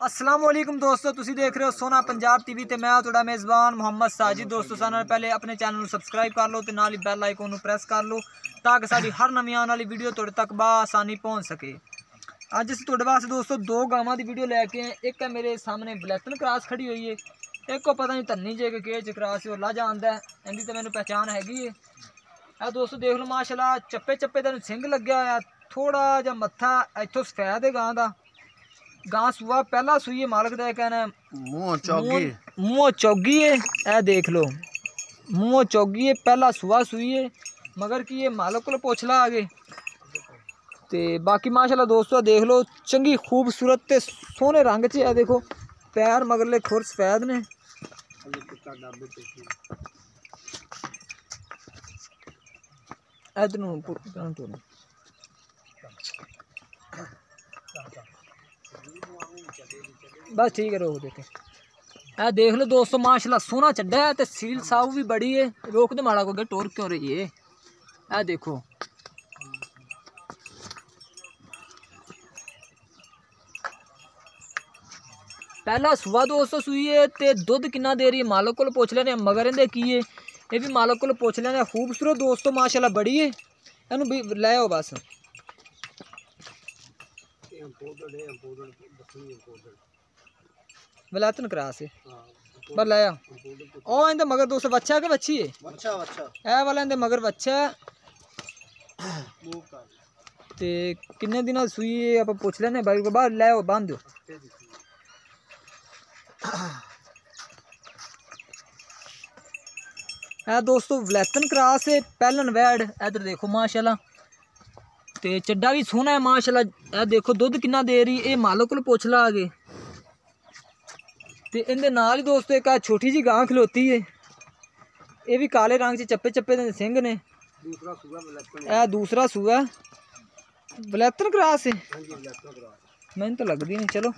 अस्सलाम वालेकुम दोस्तों, तुसी देख रहे हो सोना पंजाब टीवी ते मैं तुहाडा मेज़बान मोहम्मद साजिद। दोस्तों सारे नाल पहले अपने चैनल सबसक्राइब कर लो ते नाल ही बैल आइकन प्रेस कर लो ताकि साडी हर नवी आने वाली वीडियो तुहाडे तक बआसानी पहुँच सके। अज अस तुहाडे वास्ते दोस्तों दो गावां दी वीडियो लैके आए। एक है मेरे सामने ब्लैकटन क्रॉस खड़ी हुई है, एक को पता नहीं धन्नी जे के क्रॉस है, ला जानदा है, इहदी तो मैनूं पहचान हैगी है। आ दोस्तों देख लो माशाल्लाह चप्पे चप्पे तेन सिंग लग्या होया, थोड़ा जा मत्था इत्थों सफेद है गां दा। गां सुआ पहला सूई मालक का कहना मुँह चौगी है। ए देख लो मुँह चौगी है, पहला सुआ सूई है, मगर कि ये मालक को पुछ ला आगे। तो बाकी माशाल्लाह दोस्तों देख लो चंगी खूबसूरत ते सोहने रंग च है। देखो पैर मगरले खुर सफेद ने। इधर बस ठीक है, रोक देते। ए देख लो दोस्तों माशाल्लाह सोना चड्डा है, तो सील साऊ भी बड़ी है। रोक दे माड़ा को टोर क्यों रही है। ए देखो पहला सुबह दोस्तों सुई है, तो दुध कितना दे रही है मालक को पुछ लेने, मगर इहदे की है ये भी मालक को पुछ लेने। खूबसूरत दोस्तों माशाल्लाह बड़ी है, इनू भी लै आओ बस। वलैतन क्रॉस है पर लाया ओ इंदे मगर दोस्तों बच्चा के बच्ची है, ए वाला इंदे मगर बच्चा है। ते किन्ने दिन सुई है आप पुछ लेने भाई को, बाहर लाओ बांध दो। ए दोस्तों वलैतन क्रॉस है पहलन वैड। इधर देखो माशाल्लाह ते चड्डा भी सोहना है माशाल्लाह। ए देखो दुध कितना दे रही है, ये मालक को पुछ ला आगे। ते इनके नाल ही दोस्तों एक छोटी जी गां खलोती है, ये भी काले रंग से चप्पे चप्पे दे सिंग ने। दूसरा सूआ वलैतन क्रॉस है, मैंने तो लगती नहीं। चलो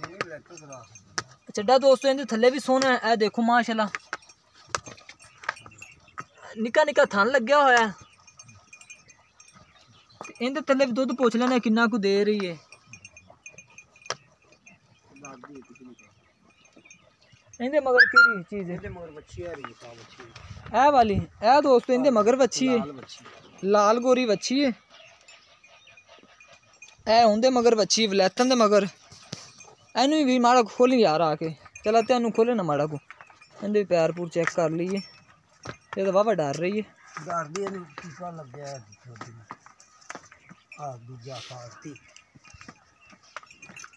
चड्डा दोस्तों इनके थल्ले भी सोहना है। ए देखो माशाल्लाह निक्का निक्का थन लग्या होया, इनके थल्ले भी दुध पुछ लेने किन्ना कु दे रही है। इनके मगर केड़ी चीज है, ए वाली ए दोस्तों इनके मगर बच्ची है, लाल गोरी बच्ची है। ए उनके मगर बच्ची वलैतन दे मगर। इनू भी माड़ा खोली यार आके, चला तेन खोले ना माड़ा को। इनके पैर पूर चेक कर लीए, ये तो वावा डर रही है।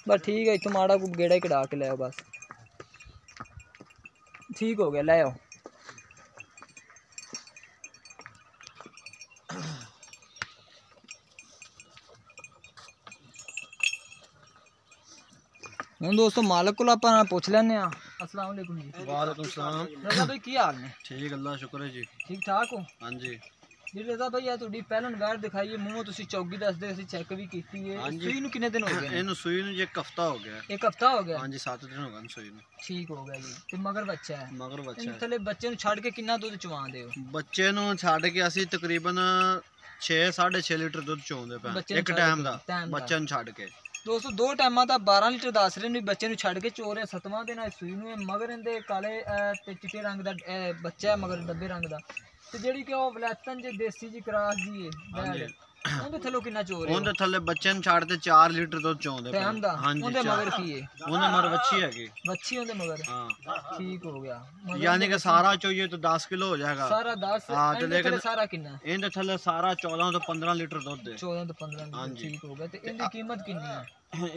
बस ठीक है, इतों माड़ा को गेड़ा ही कड़ा के ले आओ बस, ठीक हो गया ले आओ। हम दोस्तों मालक को अपना पुछ लेने। अस्सलाम वालेकुम जी। वालेकुम सलाम। रजा भाई की हाल ने? ठीक अल्लाह शुक्र है जी। ठीक ठाक हो? हाँ जी। जी रजा भाई ये तुहाडी पहलन वैड दिखाई है, मूंह तुसी चौगी दसदे, ਅਸੀਂ चेक भी कीती है। सूई ਨੂੰ कितने दिन हो गए? ਇਹਨੂੰ ਸੂਈ ਨੂੰ ਇੱਕ ਹਫਤਾ ਹੋ ਗਿਆ। एक हफ्ता हो गया? हाँ जी 7 दिन हो गए ਸੂਈ ਨੂੰ। ठीक हो गया जी। ਤੇ ਮਗਰ ਬੱਚਾ ਹੈ? ਮਗਰ ਬੱਚਾ ਇਹਨੂੰ ਹੈ। ਥੱਲੇ ਬੱਚੇ ਨੂੰ ਛੱਡ ਕੇ ਕਿੰਨਾ ਦੁੱਧ ਚਵਾਉਂਦੇ ਹੋ? ਬੱਚੇ ਨੂੰ ਛੱਡ ਕੇ ਅਸੀਂ ਤਕਰੀਬਨ 6-6.5 ਲੀਟਰ ਦੁੱਧ ਚੋਂਦੇ ਪਏ ਇੱਕ ਟਾਈਮ ਦਾ, ਬੱਚੇ ਨੂੰ ਛੱਡ ਕੇ। दोस्तों दो टाइम का 12 लीटर दस रहे बच्चे छड़ के चो रहे। 7वां दिन सूई में मगर इनके काले ते चिट्टे रंग का बच्चा है, मगर डब्बे रंग का। ते जेड़ी कि वो वलैतन जे देसी जी क्रॉस जी है, उनके थल्लों कितना चो रहे? उनके थल्ले बच्चे छड़ के 4 लीटर दुध चोंदे पे। हां जी। उनके मगर की है? उनके मगर बच्ची है, बच्ची उनके मगर। हां ठीक हो गया, यानी कि सारा चोइए तो 10 किलो हो जाएगा। सारा 10। हां तो लेकिन सारा कितना? इनके थल्ले सारा 14 तो 15 लीटर दुध है। 14 तो 15 लीटर। ठीक हो गया। ते इनकी कीमत कितनी है?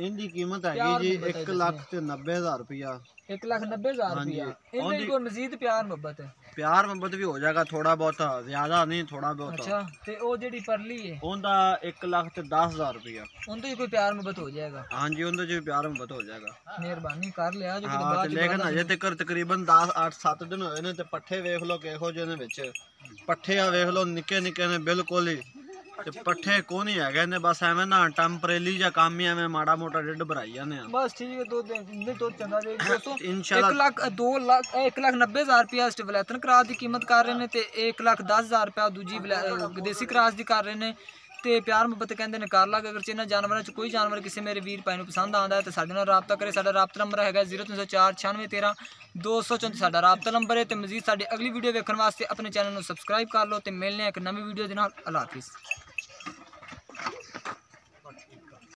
इनकी कीमत है जी 1,90,000 रुपया। 1,90,000 रुपया। इनकी कोई मजीद प्यार मोहब्बत है? प्यार मोहब्बत भी हो जाएगा थोड़ा बहुत, ज्यादा नहीं थोड़ा बहुत। अच्छा ते ओ जेडी परली है उनका 1,10,000 रुपया। उनसे कोई प्यार मोहब्बत हो जाएगा? हाँ जी उनसे जो प्यार मोहब्बत हो जाएगा। मेहरबानी कर लिया जो। हाँ, लेकिन अजे तक तकरीबन 10-8-7 दिन होए ने, ते पट्ठे वेख लो किहो जे ने विच। पट्ठे वेख लो निक्के निक्के ने बिल्कुल ही, ते पट्ठे को नहीं है ने, बस एवें ना टेम्परेली जा काम ही एवें माड़ा मोटा ढिड भराई जाने। बस ठीक है, दो दिन तो चंगा दे दोस्तों। इंशाल्लाह 1,90,000 रुपया वलैतन क्रॉस की कीमत कर रहे हैं, ते 1,10,000 रुपया दूजी देसी क्रॉस की कर रहे हैं। ਤੇ ਪਿਆਰ ਮੁਹੱਬਤ ਕਹਿੰਦੇ ਨੇ ਕਰ ਲਾ। ਅਗਰ ਇਹਨਾਂ ਜਾਨਵਰਾਂ 'ਚ ਕੋਈ ਜਾਨਵਰ ਕਿਸੇ ਮੇਰੇ ਵੀਰ ਭਾਈ ਨੂੰ ਪਸੰਦ ਆਉਂਦਾ ਹੈ ਤਾਂ ਸਾਡੇ ਨਾਲ ਰਾਬਤਾ ਕਰੇ। ਸਾਡਾ ਰਾਬਤਾ ਨੰਬਰ ਹੈਗਾ 0304 9613 234 ਸਾਡਾ ਰਾਬਤਾ ਨੰਬਰ ਹੈ। ਤੇ ਮਜ਼ੀਦ ਸਾਡੀ ਅਗਲੀ ਵੀਡੀਓ ਵੇਖਣ ਵਾਸਤੇ ਆਪਣੇ ਚੈਨਲ ਨੂੰ ਸਬਸਕ੍ਰਾਈਬ ਕਰ ਲਓ ਤੇ ਮਿਲਨੇ ਇੱਕ ਨਵੀਂ ਵੀਡੀਓ ਦੇ ਨਾਲ। ਅੱਲਾ ਹਾਫਿਜ਼।